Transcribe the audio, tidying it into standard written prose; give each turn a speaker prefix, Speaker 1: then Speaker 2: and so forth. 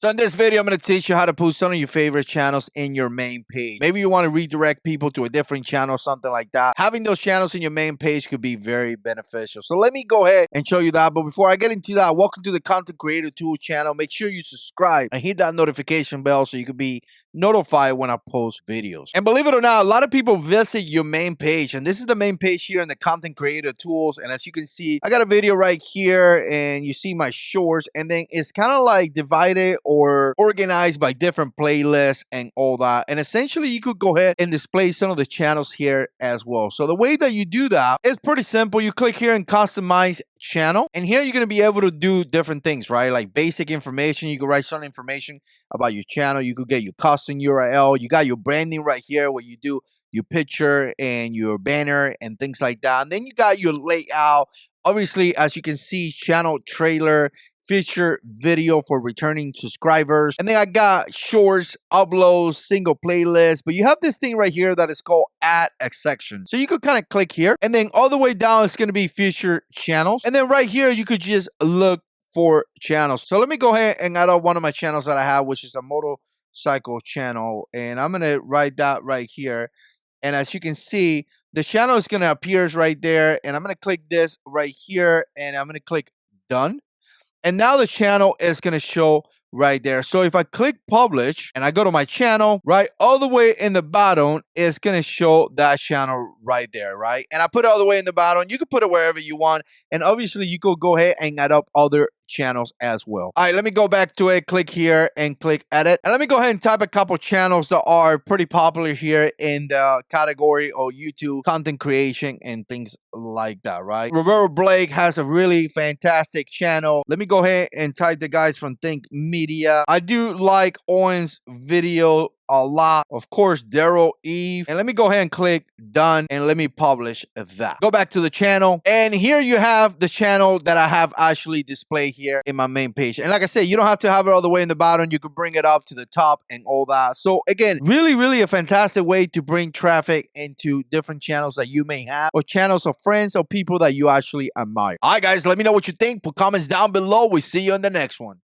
Speaker 1: So in this video, I'm going to teach you how to put some of your favorite channels in your main page. Maybe you want to redirect people to a different channel, something like that. Having those channels in your main page could be very beneficial. So let me go ahead and show you that. But before I get into that, welcome to the Content Creator Tool channel. Make sure you subscribe and hit that notification bell so you can be notified when I post videos. And believe it or not, a lot of people visit your main page, and this is the main page here in the Content Creator Tools. And as you can see, I got a video right here, and you see my shorts, and then it's kind of like divided or organized by different playlists and all that. And essentially, you could go ahead and display some of the channels here as well. So the way that you do that is pretty simple. You click here and customize channel, and here you're going to be able to do different things, right? Like basic information. You can write some information about your channel. You could get your custom URL. You got your branding right here where you do your picture and your banner and things like that. And then you got your layout. Obviously, as you can see, channel trailer, feature video for returning subscribers. And then I got shorts, uploads, single playlist. But you have this thing right here that is called add a section. So you could kind of click here, and then all the way down it's going to be feature channels. And then right here you could just look for channels. So let me go ahead and add up one of my channels that I have, which is a motorcycle channel. And I'm going to write that right here. And as you can see, the channel is going to appear right there. And I'm going to click this right here, and I'm going to click done. And now the channel is going to show right there. So if I click publish and I go to my channel, right, all the way in the bottom, it's going to show that channel right there, right? And I put it all the way in the bottom. You can put it wherever you want. And obviously you could go ahead and add up other channels as well. All right, let me go back to it, click here and click edit. And let me go ahead and type a couple channels that are pretty popular here in the category of YouTube content creation and things like that, right? Roberto Blake has a really fantastic channel. Let me go ahead and type the guys from Think Media. I do like Owen's video a lot. Of course, Daryl Eve. And let me go ahead and click done, and let me publish that. Go back to the channel, and here you have the channel that I have actually displayed here in my main page. And like I said, you don't have to have it all the way in the bottom. You can bring it up to the top and all that. So again, really a fantastic way to bring traffic into different channels that you may have, or channels of friends or people that you actually admire. All right, guys, let me know what you think. Put comments down below. We see you in the next one.